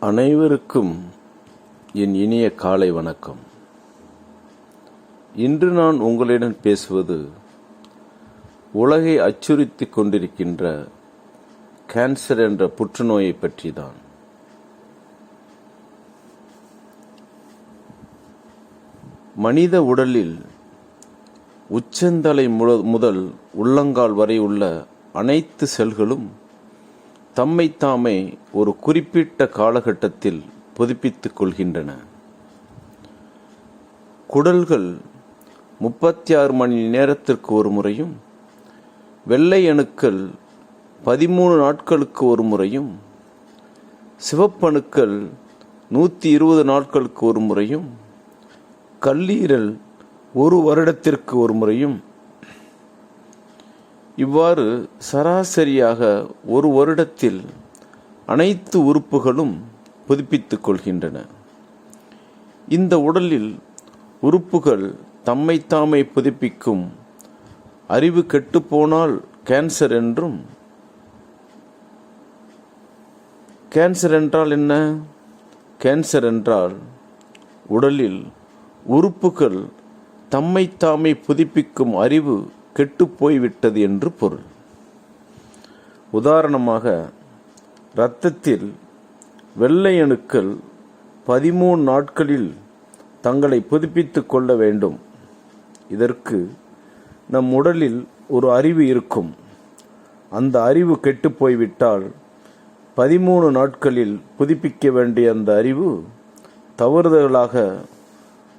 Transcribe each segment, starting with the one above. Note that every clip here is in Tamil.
அனைவருக்கும் என் இனிய காலை வணக்கம். இன்று நான் உங்களிடம் பேசுவது உலகை அச்சுறுத்திக் கொண்டிருக்கின்ற கேன்சர் என்ற புற்றுநோயை பற்றிதான். மனித உடலில் உச்சந்தலை முதல் உள்ளங்கால் வரை உள்ள அனைத்து செல்களும் தம்மை தாமே ஒரு குறிப்பிட்ட காலகட்டத்தில் புதுப்பித்துக் கொள்கின்றன. குடல்கள் 36 மணி நேரத்திற்கு ஒரு முறையும், வெள்ளை அணுக்கள் 13 நாட்களுக்கு ஒரு முறையும், சிவப்பணுக்கள் 120 நாட்களுக்கு ஒரு முறையும், கல்லீரல் 1 வருடத்திற்கு ஒரு முறையும், இவ்வாறு சராசரியாக ஒரு வருடத்தில் அனைத்து உறுப்புகளும் புதுப்பித்துக் கொள்கின்றன. இந்த உடலில் உறுப்புகள் தம்மைத்தாமே புதுப்பிக்கும் அறிவு கெட்டுப்போனால் கேன்சர் என்றும். கேன்சர் என்றால் என்ன? கேன்சர் என்றால் உடலில் உறுப்புகள் தம்மைத்தாமே புதுப்பிக்கும் அறிவு கெட்டு போய்விட்டது என்று பொருள். உதாரணமாக, இரத்தத்தில் வெள்ளை அணுக்கள் 13 நாட்களில் தங்களை புதுப்பித்துக் கொள்ள வேண்டும். இதற்கு நம் உடலில் ஒரு அறிவு இருக்கும். அந்த அறிவு கெட்டு போய்விட்டால் 13 நாட்களில் புதுப்பிக்க வேண்டிய அந்த அறிவு தவறுதலாக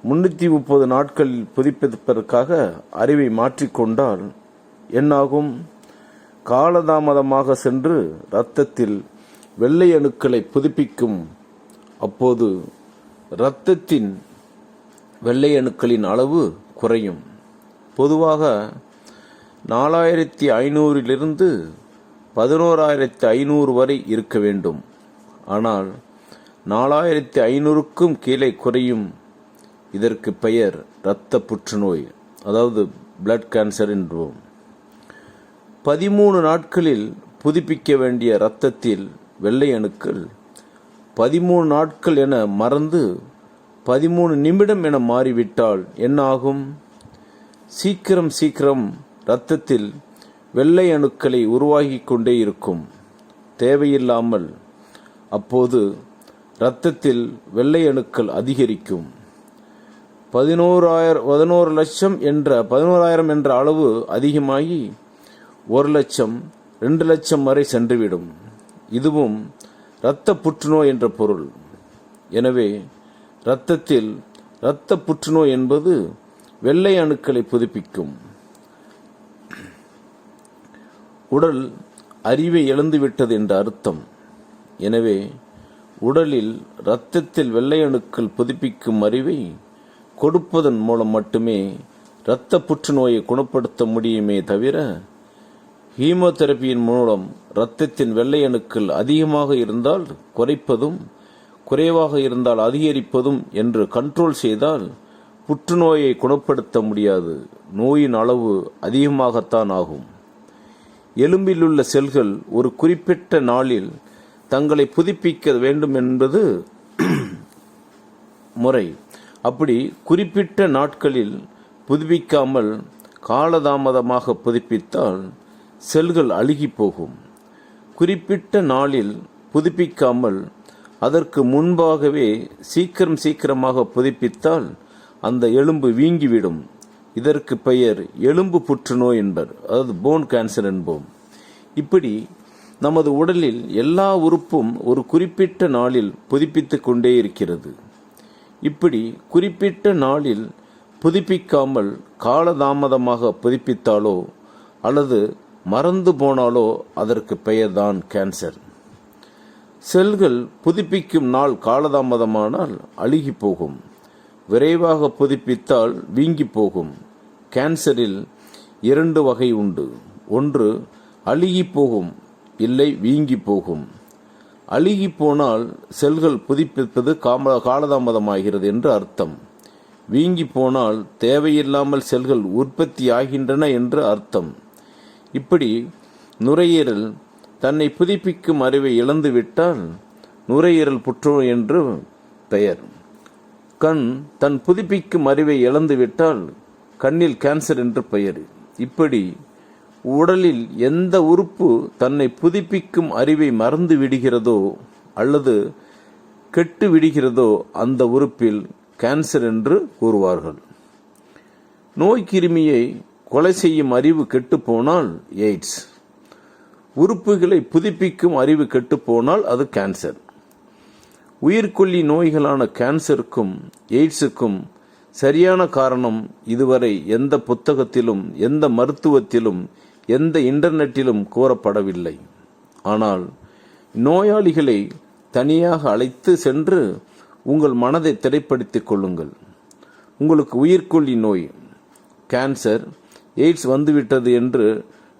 330 நாட்களில் புதுப்பிப்பதற்காக அறிவை மாற்றிக்கொண்டால் என்னாகும்? காலதாமதமாக சென்று இரத்தத்தில் வெள்ளை அணுக்களை புதுப்பிக்கும். அப்போது இரத்தத்தின் வெள்ளை அணுக்களின் அளவு குறையும். பொதுவாக 4500 11500 வரை இருக்க வேண்டும். ஆனால் 4500க்கும் கீழே குறையும். இதற்கு பெயர் இரத்த புற்றுநோய், அதாவது பிளட் கேன்சர் என்போம். 13 நாட்களில் புதுப்பிக்க வேண்டிய இரத்தத்தில் வெள்ளை அணுக்கள் 13 நாட்கள் என மறந்து 13 நிமிடம் என மாறிவிட்டால் என்ன ஆகும்? சீக்கிரம் இரத்தத்தில் வெள்ளை அணுக்களை உருவாகி கொண்டே இருக்கும், தேவையில்லாமல். அப்போது இரத்தத்தில் வெள்ளை அணுக்கள் அதிகரிக்கும். 11,000 என்ற அளவு அதிகமாகி 1 லட்சம் 2 லட்சம் வரை சென்றுவிடும். இதுவும் இரத்த புற்றுநோய் என்ற பொருள். எனவே இரத்தத்தில் இரத்த புற்றுநோய் என்பது வெள்ளை அணுக்களை புதுப்பிக்கும். உடல் அறிவை இழந்துவிட்டது என்ற அர்த்தம். எனவே உடலில் இரத்தத்தில் வெள்ளை அணுக்கள் புதுப்பிக்கும் அறிவை கொடுப்பதன் மூலம் மட்டுமே இரத்த புற்றுநோயை குணப்படுத்த முடியுமே தவிர, ஹீமோதெரபியின் மூலம் இரத்தத்தின் வெள்ளை அணுக்கள் அதிகமாக இருந்தால் குறைப்பதும், குறைவாக இருந்தால் அதிகரிப்பதும் என்று கண்ட்ரோல் செய்தால் புற்றுநோயை குணப்படுத்த முடியாது. நோயின் அளவு அதிகமாகத்தான் ஆகும். எலும்பில் உள்ள செல்கள் ஒரு குறிப்பிட்ட நாளில் தங்களை புதுப்பிக்க வேண்டும் என்பது முறை. அப்படி குறிப்பிட்ட நாட்களில் புதுப்பிக்காமல் காலதாமதமாக புதுப்பித்தால் செல்கள் அழுகி போகும். குறிப்பிட்ட நாளில் புதுப்பிக்காமல் அதற்கு முன்பாகவே சீக்கிரமாக புதுப்பித்தால் அந்த எலும்பு வீங்கிவிடும். இதற்கு பெயர் எலும்பு புற்றுநோய் என்பர், அதாவது போன் கேன்சர் என்போம். இப்படி நமது உடலில் எல்லா உறுப்பும் ஒரு குறிப்பிட்ட நாளில் புதுப்பித்துக் கொண்டே இருக்கிறது. இப்படி குறிப்பிட்ட நாளில் புதுப்பிக்காமல் காலதாமதமாக புதுப்பித்தாலோ அல்லது மறந்து போனாலோ அதற்கு பெயர்தான் கேன்சர். செல்கள் புதுப்பிக்கும் நாள் காலதாமதமானால் அழுகி போகும். விரைவாக புதுப்பித்தால் வீங்கி போகும். கேன்சரில் 2 வகை உண்டு. ஒன்று அழுகி போகும், இல்லை வீங்கி போகும். அழுகி போனால் செல்கள் புதுப்பிப்பது காலதாமதமாகிறது என்று அர்த்தம். வீங்கி போனால் தேவையில்லாமல் செல்கள் உற்பத்தி ஆகின்றன என்று அர்த்தம். இப்படி நுரையீரல் தன்னை புதுப்பிக்கும் அறிவை இழந்துவிட்டால் நுரையீரல் புற்றுநோய் என்று பெயர். கண் தன் புதுப்பிக்கும் அறிவை இழந்துவிட்டால் கண்ணில் கேன்சர் என்று பெயர். இப்படி உடலில் எந்த உறுப்பு தன்னை புதுப்பிக்கும் அறிவை மறந்து விடுகிறதோ அல்லது கெட்டு விடுகிறதோ அந்த உறுப்பில் கேன்சர் என்று கூறுவார்கள். நோய் கிருமியை கொலை செய்யும் அறிவு கெட்டுப்போனால் எய்ட்ஸ். உறுப்புகளை புதுப்பிக்கும் அறிவு கெட்டுப்போனால் அது கேன்சர். உயிர்கொல்லி நோய்களான கேன்சருக்கும் எய்ட்ஸுக்கும் சரியான காரணம் இதுவரை எந்த புத்தகத்திலும் எந்த மருத்துவத்திலும் எந்த இன்டர்நெட்டிலும் கூறப்படவில்லை. ஆனால் நோயாளிகளை தனியாக அழைத்து சென்று உங்கள் மனதை திரைப்படுத்திக் கொள்ளுங்கள். உங்களுக்கு உயிர்கொல்லி நோய் கேன்சர் எய்ட்ஸ் வந்துவிட்டது என்று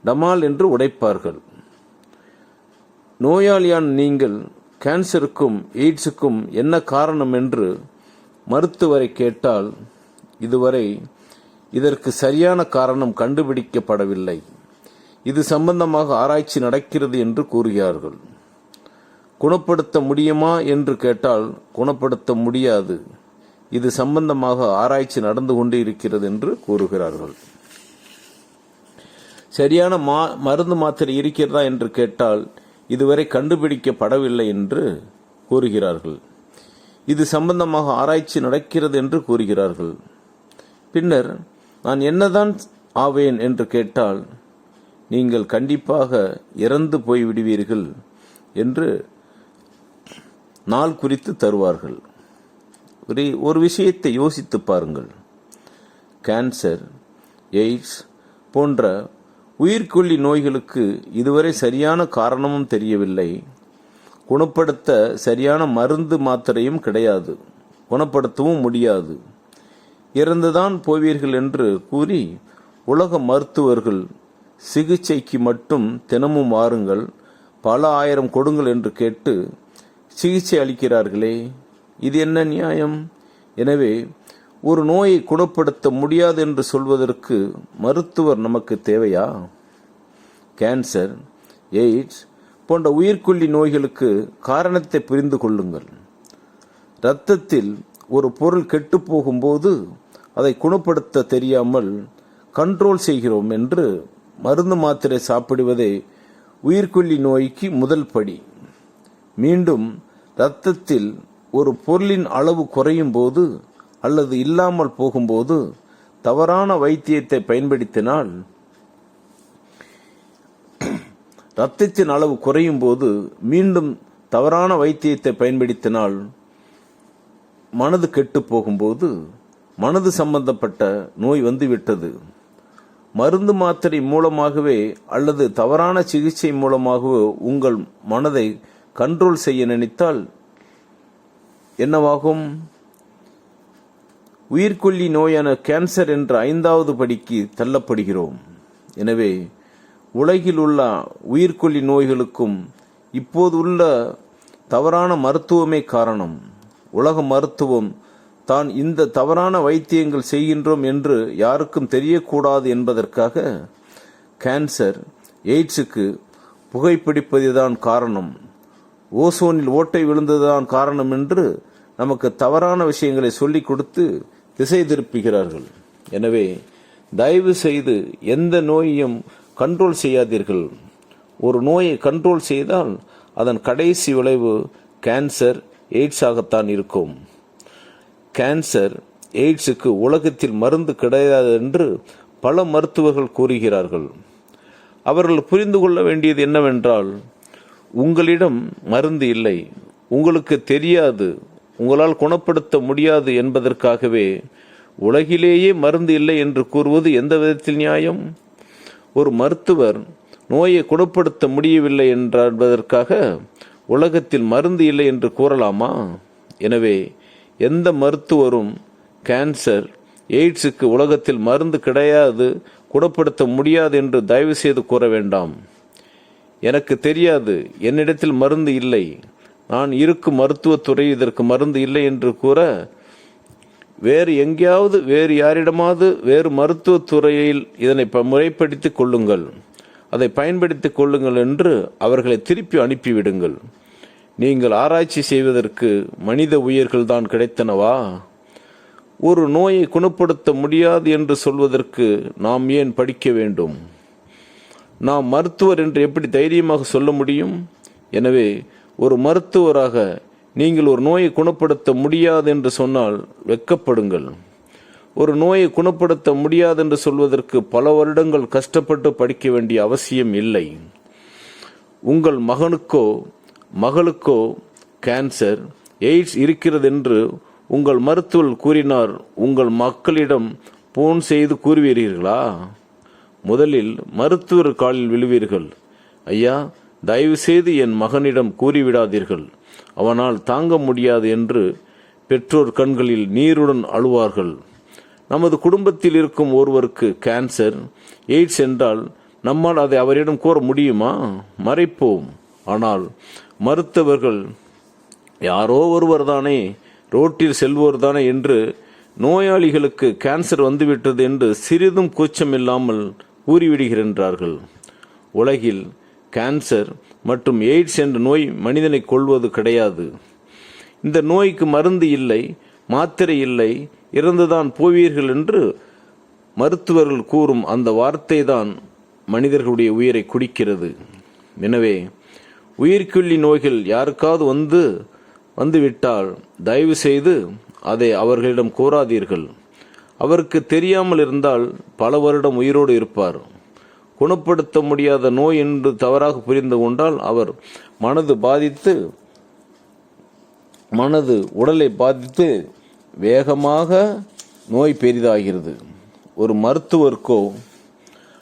டமால் என்று உடைப்பார்கள். நோயாளியான நீங்கள் கேன்சருக்கும் எய்ட்ஸுக்கும் என்ன காரணம் என்று மருத்துவரை கேட்டால் இதுவரை இதற்கு சரியான காரணம் கண்டுபிடிக்கப்படவில்லை, இது சம்பந்தமாக ஆராய்ச்சி நடக்கிறது என்று கூறுகிறார்கள். குணப்படுத்த முடியுமா என்று கேட்டால் குணப்படுத்த முடியாது, இது சம்பந்தமாக ஆராய்ச்சி நடந்து கொண்டு இருக்கிறது என்று கூறுகிறார்கள். சரியான மருந்து மாத்திரை இருக்கிறதா என்று கேட்டால் இதுவரை கண்டுபிடிக்கப்படவில்லை என்று கூறுகிறார்கள், இது சம்பந்தமாக ஆராய்ச்சி நடக்கிறது என்று கூறுகிறார்கள். பின்னர் நான் என்னதான் ஆவேன் என்று கேட்டால் நீங்கள் கண்டிப்பாக இறந்து போய்விடுவீர்கள் என்று நாள் குறித்து தருவார்கள். ஒரு விஷயத்தை யோசித்து பாருங்கள். கேன்சர், எய்ட்ஸ் போன்ற உயிர்கொல்லி நோய்களுக்கு இதுவரை சரியான காரணமும் தெரியவில்லை, குணப்படுத்த சரியான மருந்து மாத்திரையும் கிடையாது, குணப்படுத்தவும் முடியாது. இறந்துதான் போவீர்கள் என்று கூறி உலக மருத்துவர்கள் சிகிச்சைக்கு மட்டும் தினமும் வாருங்கள், பல ஆயிரம் கொடுங்கள் என்று கேட்டு சிகிச்சை அளிக்கிறார்களே, இது என்ன நியாயம்? எனவே ஒரு நோயை குணப்படுத்த முடியாது என்று சொல்வதற்கு மருத்துவர் நமக்கு தேவையா? கேன்சர், எய்ட்ஸ் போன்ற உயிர்கொல்லி நோய்களுக்கு காரணத்தை புரிந்து கொள்ளுங்கள். இரத்தத்தில் ஒரு பொருள் கெட்டு போகும்போது அதை குணப்படுத்த தெரியாமல் கண்ட்ரோல் செய்கிறோம் என்று மருந்து மாத்திரை சாப்பிடுவதே உயிர்கொல்லி நோய்க்கு முதல் படி. மீண்டும் இரத்தத்தில் ஒரு பொருளின் அளவு குறையும் போது அல்லது இல்லாமல் போகும்போது தவறான வைத்தியத்தை பயன்படுத்தினால், இரத்தத்தின் அளவு குறையும் போது மீண்டும் தவறான வைத்தியத்தை பயன்படுத்தினால், மனது கெட்டு போகும்போது மனது சம்பந்தப்பட்ட நோய் வந்துவிட்டது. மருந்து மாத்திரை மூலமாகவே அல்லது தவறான சிகிச்சை மூலமாகவே உங்கள் மனதை கண்ட்ரோல் செய்ய நினைத்தால் என்னவாகும்? உயிர்கொல்லி நோயான கேன்சர் என்ற 5வது படிக்கு தள்ளப்படுகிறோம். எனவே உலகில் உள்ள உயிர்கொல்லி நோய்களுக்கும் இப்போது உள்ள தவறான மருத்துவமே காரணம். உலக மருத்துவம் தான் இந்த தவறான வைத்தியங்கள் செய்கின்றோம் என்று யாருக்கும் தெரியக்கூடாது என்பதற்காக கேன்சர், எய்ட்ஸுக்கு புகைப்பிடிப்பதுதான் காரணம், ஓசோனில் ஓட்டை விழுந்ததுதான் காரணம் என்று நமக்கு தவறான விஷயங்களை சொல்லிக் கொடுத்து திசை திருப்புகிறார்கள். எனவே தயவு செய்து எந்த நோயையும் கண்ட்ரோல் செய்யாதீர்கள். ஒரு நோயை கண்ட்ரோல் செய்தால் அதன் கடைசி விளைவு கேன்சர், எய்ட்ஸாகத்தான் இருக்கும். கேன்சர், எய்ட்ஸுக்கு உலகத்தில் மருந்து கிடையாது என்று பல மருத்துவர்கள் கூறுகிறார்கள். அவர்கள் புரிந்து கொள்ள வேண்டியது என்னவென்றால், உங்களிடம் மருந்து இல்லை, உங்களுக்கு தெரியாது, உங்களால் குணப்படுத்த முடியாது என்பதற்காகவே உலகிலேயே மருந்து இல்லை என்று கூறுவது எந்த விதத்தில் நியாயம்? ஒரு மருத்துவர் நோயை குணப்படுத்த முடியவில்லை என்பதற்காக உலகத்தில் மருந்து இல்லை என்று கூறலாமா? எனவே எந்த மருத்துவரும் கேன்சர், எய்ட்ஸுக்கு உலகத்தில் மருந்து கிடையாது, குணப்படுத்த முடியாது என்று தயவு செய்து கூற வேண்டாம். எனக்கு தெரியாது, என்னிடத்தில் மருந்து இல்லை, நான் இருக்கும் மருத்துவத்துறை இதற்கு மருந்து இல்லை என்று கூற வேறு எங்கேயாவது, வேறு யாரிடமாவது, வேறு மருத்துவத்துறையில் இதனை முறைப்படுத்திக் கொள்ளுங்கள், அதை பயன்படுத்திக் கொள்ளுங்கள் என்று அவர்களை திருப்பி அனுப்பிவிடுங்கள். நீங்கள் ஆராய்ச்சி செய்வதற்கு மனித உயிர்கள் தான் கிடைத்தனவா? ஒரு நோயை குணப்படுத்த முடியாது என்று சொல்வதற்கு நாம் ஏன் படிக்க வேண்டும்? நாம் மருத்துவர் என்று எப்படி தைரியமாக சொல்ல முடியும்? எனவே ஒரு மருத்துவராக நீங்கள் ஒரு நோயை குணப்படுத்த முடியாது என்று சொன்னால் வெட்கப்படுங்கள். ஒரு நோயை குணப்படுத்த முடியாது என்று சொல்வதற்கு பல வருடங்கள் கஷ்டப்பட்டு படிக்க வேண்டிய அவசியம் இல்லை. உங்கள் மகனுக்கோ மகளுக்கோ கேன்சர், எய்ட்ஸ் இருக்கிறது என்று உங்கள் மருத்துவர் கூறினார், உங்கள் மக்களிடம் போன் செய்து கூறுவீர்களா? முதலில் மருத்துவர் காலில் விழுவீர்கள். ஐயா, தயவு செய்து என் மகனிடம் கூறிவிடாதீர்கள், அவனால் தாங்க முடியாது என்று பெற்றோர் கண்களில் நீருடன் அழுவார்கள். நமது குடும்பத்தில் இருக்கும் ஒருவருக்கு கேன்சர், எய்ட்ஸ் என்றால் நம்மால் அதை அவரிடம் கூற முடியுமா? மறைப்போம். ஆனால் மருத்துவர்கள் யாரோ ஒருவர் தானே, ரோட்டில் செல்வோர் தானே என்று நோயாளிகளுக்கு கேன்சர் வந்துவிட்டது என்று சிறிதும் கூச்சமில்லாமல் கூறிவிடுகின்றார்கள். உலகில் கேன்சர் மற்றும் எய்ட்ஸ் என்ற நோய் மனிதனை கொல்வது கிடையாது. இந்த நோய்க்கு மருந்து இல்லை, மாத்திரை இல்லை, இறந்துதான் போவீர்கள் என்று மருத்துவர்கள் கூறும் அந்த வார்த்தை தான் மனிதர்களுடைய உயிரை குடிக்கிறது. எனவே உயிர்கொல்லி நோய்கள் யாருக்காவது வந்துவிட்டால் தயவு செய்து அதை அவர்களிடம் கூறாதீர்கள். அவருக்கு தெரியாமல் இருந்தால் பல வருடம் உயிரோடு இருப்பார். குணப்படுத்த முடியாத நோய் என்று தவறாக புரிந்து கொண்டால் அவர் உடலை பாதித்து வேகமாக நோய் பெரிதாகிறது. ஒரு மருத்துவருக்கோ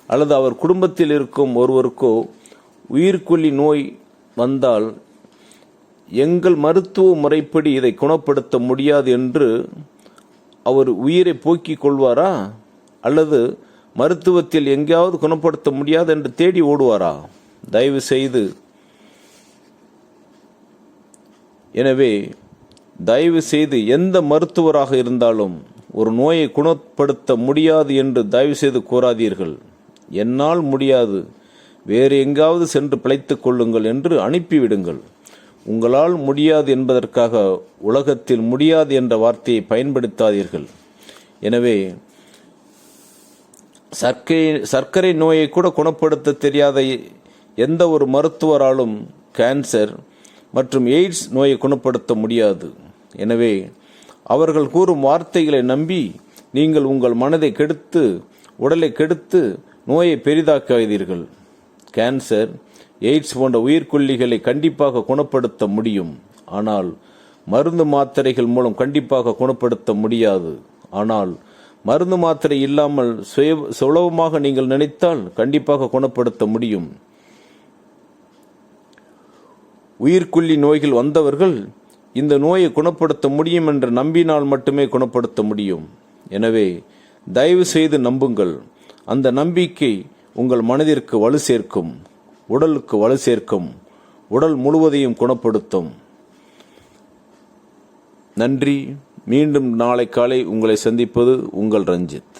அல்லது அவர் குடும்பத்தில் இருக்கும் ஒருவருக்கோ உயிர்கொல்லி நோய் வந்தால் எங்கள் மருத்துவ முறைப்படி இதை குணப்படுத்த முடியாது என்று அவர் உயிரை போக்கிக் கொள்வாரா? அல்லது மருத்துவத்தில் எங்கேயாவது குணப்படுத்த முடியாது என்று தேடி ஓடுவாரா? தயவு செய்து எந்த மருத்துவராக இருந்தாலும் ஒரு நோயை குணப்படுத்த முடியாது என்று தயவு செய்து கூறாதீர்கள். என்னால் முடியாது, வேறு எங்காவது சென்று பிழைத்துக் கொள்ளுங்கள் என்று அனுப்பிவிடுங்கள். உங்களால் முடியாது என்பதற்காக உலகத்தில் முடியாது என்ற வார்த்தையை பயன்படுத்தாதீர்கள். எனவே சர்க்கரை நோயை கூட குணப்படுத்த தெரியாத எந்த ஒரு மருத்துவராலும் கேன்சர் மற்றும் எய்ட்ஸ் நோயை குணப்படுத்த முடியாது. எனவே அவர்கள் கூறும் வார்த்தைகளை நம்பி நீங்கள் உங்கள் மனதை கெடுத்து, உடலை கெடுத்து நோயை பெரிதாக்காதீர்கள். கேன்சர், எய்ட்ஸ் போன்ற உயிர்கொல்லிகளை கண்டிப்பாக குணப்படுத்த முடியும். ஆனால் மருந்து மாத்திரைகள் மூலம் கண்டிப்பாக குணப்படுத்த முடியாது. ஆனால் மருந்து மாத்திரை இல்லாமல் சுலபமாக நீங்கள் நினைத்தால் கண்டிப்பாக குணப்படுத்த முடியும். உயிர்கொல்லி நோய்கள் வந்தவர்கள் இந்த நோயை குணப்படுத்த முடியும் என்று நம்பினால் மட்டுமே குணப்படுத்த முடியும். எனவே தயவு செய்து நம்புங்கள். அந்த நம்பிக்கை உங்கள் மனதிற்கு வலு சேர்க்கும், உடலுக்கு வலு சேர்க்கும், உடல் முழுவதையும் குணப்படுத்தும். நன்றி. மீண்டும் நாளை காலை உங்களை சந்திப்பது உங்கள் ரஞ்சித்.